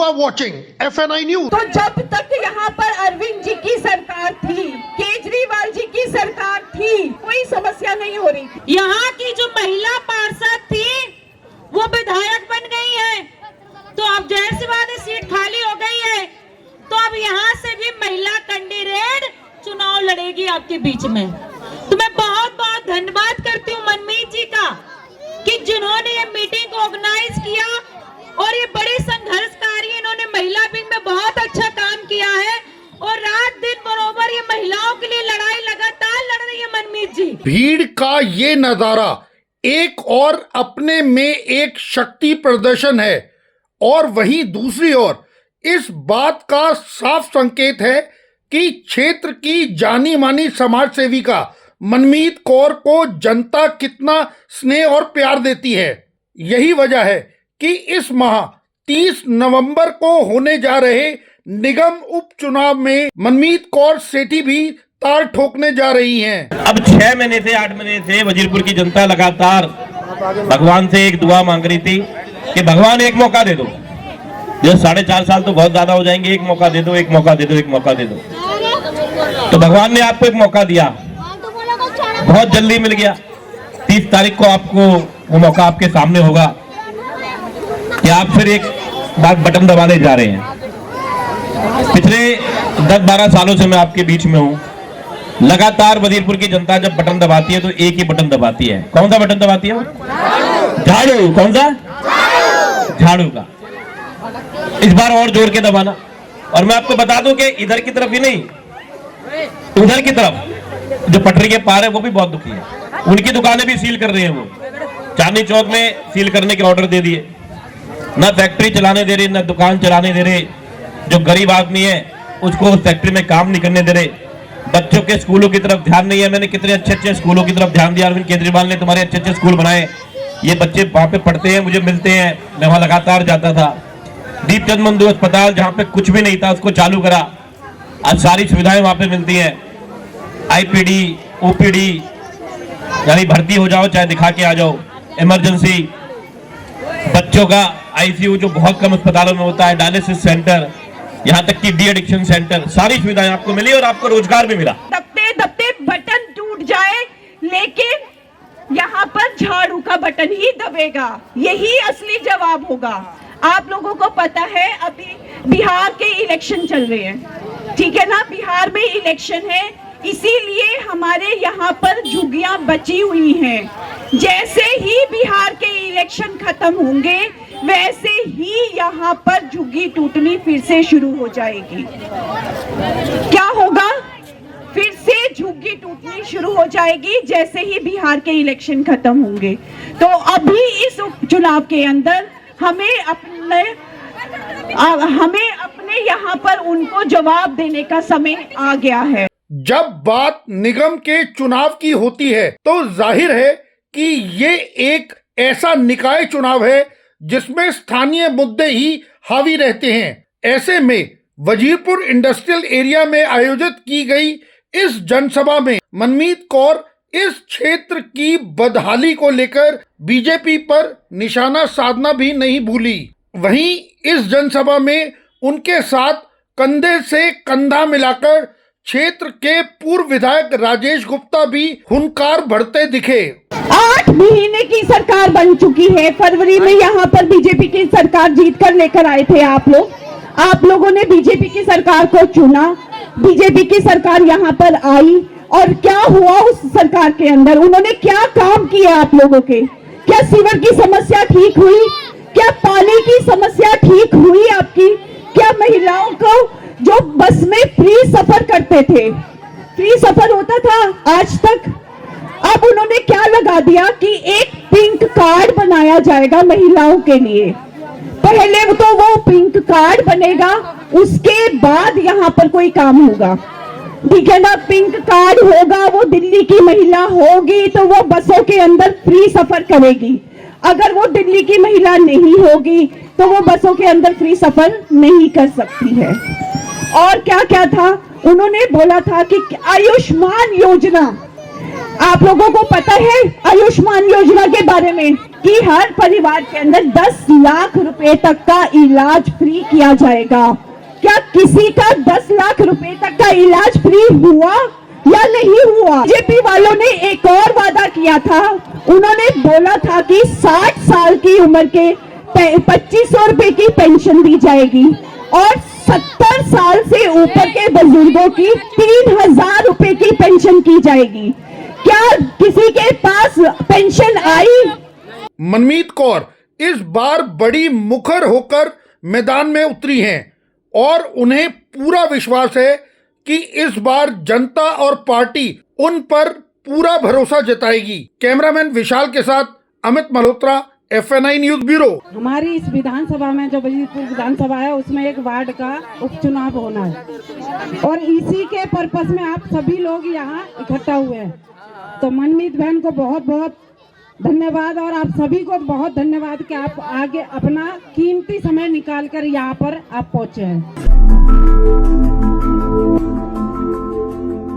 are watching FNI News. तो जब तक यहाँ पर अरविंद जी की सरकार थी, केजरीवाल जी की सरकार थी, कोई समस्या नहीं हो रही थी। यहाँ की जो महिला पार्षद थी वो विधायक बन गई है, तो अब जाहिर सी बात है सीट खाली हो गई है, तो अब यहाँ से भी महिला कैंडिडेट चुनाव लड़ेगी आपके बीच में। तो मैं बहुत बहुत धन्यवाद करती हूँ मनमीत जी का कि जिन्होंने ये मीटिंग को ऑर्गेनाइज किया और ये बड़े संघर्षकारी इन्होंने महिला विंग में बहुत अच्छा काम किया है और रात दिन बरोबर ये महिलाओं के लिए लड़ाई लगातार लड़ रही है मनमीत जी। भीड़ का ये नजारा एक और अपने में एक शक्ति प्रदर्शन है और वहीं दूसरी ओर इस बात का साफ संकेत है कि क्षेत्र की जानी मानी समाज सेविका मनमीत कौर को जनता कितना स्नेह और प्यार देती है। यही वजह है कि इस माह 30 नवंबर को होने जा रहे निगम उपचुनाव में मनमीत कौर सेठी भी ताल ठोकने जा रही हैं। अब 6 महीने से 8 महीने से वजीरपुर की जनता लगातार भगवान से एक दुआ मांग रही थी कि भगवान एक मौका दे दो। जो 4.5 साल तो बहुत ज्यादा हो जाएंगे, एक मौका दे दो, एक मौका दे दो, एक मौका दे दो। तो भगवान ने आपको एक मौका दिया, बहुत जल्दी मिल गया। 30 तारीख को आपको वो मौका आपके सामने होगा कि आप फिर एक बार बटन दबाने जा रहे हैं। पिछले 10-12 सालों से मैं आपके बीच में हूं। लगातार वजीरपुर की जनता जब बटन दबाती है तो एक ही बटन दबाती है। कौन सा बटन दबाती है वो? झाड़ू। कौन सा? झाड़ू का। इस बार और जोर के दबाना। और मैं आपको बता दूं कि इधर की तरफ ही नहीं, उधर की तरफ जो पटरी के पार है वो भी बहुत दुखी है। उनकी दुकानें भी सील कर रहे हैं। वो चांदनी चौक में सील करने के ऑर्डर दे दिए। न फैक्ट्री चलाने दे रहे, न दुकान चलाने दे रहे। जो गरीब आदमी है उसको उस फैक्ट्री में काम नहीं करने दे रहे। बच्चों के स्कूलों की तरफ ध्यान नहीं है। मैंने कितने अच्छे स्कूलों की तरफ ध्यान दिया। अरविंद केजरीवाल ने तुम्हारे अच्छे स्कूल बनाए। ये बच्चे वहां पे पढ़ते हैं, मुझे मिलते हैं, मैं वहां लगातार जाता था। दीपचंद मंदू अस्पताल जहां पे कुछ भी नहीं था उसको चालू करा। आज सारी सुविधाएं वहां पे मिलती हैं। आईपीडी, ओपीडी, यानी भर्ती हो जाओ चाहे दिखा के आ जाओ। इमरजेंसी, बच्चों का आईसीयू जो बहुत कम अस्पतालों में होता है, डायलिसिस सेंटर, यहाँ तक कि डी एडिक्शन सेंटर, सारी सुविधाएं आपको मिली और आपको रोजगार भी मिला। दबते दबते बटन टूट जाए लेकिन यहाँ पर झाड़ू का बटन ही दबेगा। यही असली जवाब होगा। आप लोगों को पता है अभी बिहार के इलेक्शन चल रहे हैं, ठीक है ना? बिहार में इलेक्शन है, इसीलिए हमारे यहाँ पर झुग्गियां बची हुई हैं। जैसे ही बिहार के इलेक्शन खत्म होंगे वैसे ही यहाँ पर झुग्गी टूटनी फिर से शुरू हो जाएगी। क्या होगा? फिर से झुग्गी टूटनी शुरू हो जाएगी जैसे ही बिहार के इलेक्शन खत्म होंगे। तो अभी इस उपचुनाव के अंदर हमें अपने यहाँ पर उनको जवाब देने का समय आ गया है। जब बात निगम के चुनाव की होती है तो जाहिर है कि ये एक ऐसा निकाय चुनाव है जिसमें स्थानीय मुद्दे ही हावी रहते हैं। ऐसे में वजीरपुर इंडस्ट्रियल एरिया में आयोजित की गई इस जनसभा में मनमीत कौर इस क्षेत्र की बदहाली को लेकर बीजेपी पर निशाना साधना भी नहीं भूली। वहीं इस जनसभा में उनके साथ कंधे से कंधा मिलाकर क्षेत्र के पूर्व विधायक राजेश गुप्ता भी हुंकार भरते दिखे। 8 महीने की सरकार बन चुकी है। फरवरी में यहाँ पर बीजेपी की सरकार जीत कर लेकर आए थे आप लोग। आप लोगों ने बीजेपी की सरकार को चुना, बीजेपी की सरकार यहाँ पर आई और क्या हुआ उस सरकार के अंदर? उन्होंने क्या काम किया आप लोगों के? क्या सीवर की समस्या ठीक हुई? क्या पानी की समस्या ठीक हुई आपकी? क्या महिलाओं को जो बस में फ्री सफर करते थे, फ्री सफर होता था आज तक, अब उन्होंने क्या लगा दिया कि एक पिंक कार्ड बनाया जाएगा महिलाओं के लिए। पहले तो वो पिंक कार्ड बनेगा, उसके बाद यहाँ पर कोई काम होगा, ठीक है ना? पिंक कार्ड होगा, वो दिल्ली की महिला होगी तो वो बसों के अंदर फ्री सफर करेगी। अगर वो दिल्ली की महिला नहीं होगी तो वो बसों के अंदर फ्री सफर नहीं कर सकती है। और क्या क्या था? उन्होंने बोला था कि आयुष्मान योजना आप लोगों को पता है आयुष्मान योजना के बारे में कि हर परिवार के अंदर 10 लाख रुपए तक का इलाज फ्री किया जाएगा। क्या किसी का 10 लाख रुपए तक का इलाज फ्री हुआ या नहीं हुआ? बीजेपी वालों ने एक और वादा किया था, उन्होंने बोला था कि 60 साल की उम्र के 2500 रुपए की पेंशन दी जाएगी और 70 साल से ऊपर के बुजुर्गों की 3000 रुपए की पेंशन की जाएगी। क्या किसी के पास पेंशन आई? मनमीत कौर इस बार बड़ी मुखर होकर मैदान में उतरी हैं और उन्हें पूरा विश्वास है कि इस बार जनता और पार्टी उन पर पूरा भरोसा जताएगी। कैमरामैन विशाल के साथ Amit Malhotra, FNI news bureau. हमारी इस विधानसभा में जो वजीरपुर विधानसभा है उसमें एक वार्ड का उपचुनाव होना है और इसी के पर्पस में आप सभी लोग यहाँ इकट्ठा हुए हैं। तो मनमीत बहन को बहुत बहुत धन्यवाद और आप सभी को बहुत धन्यवाद कि आप आगे अपना कीमती समय निकाल कर यहाँ पर आप पहुँचे हैं।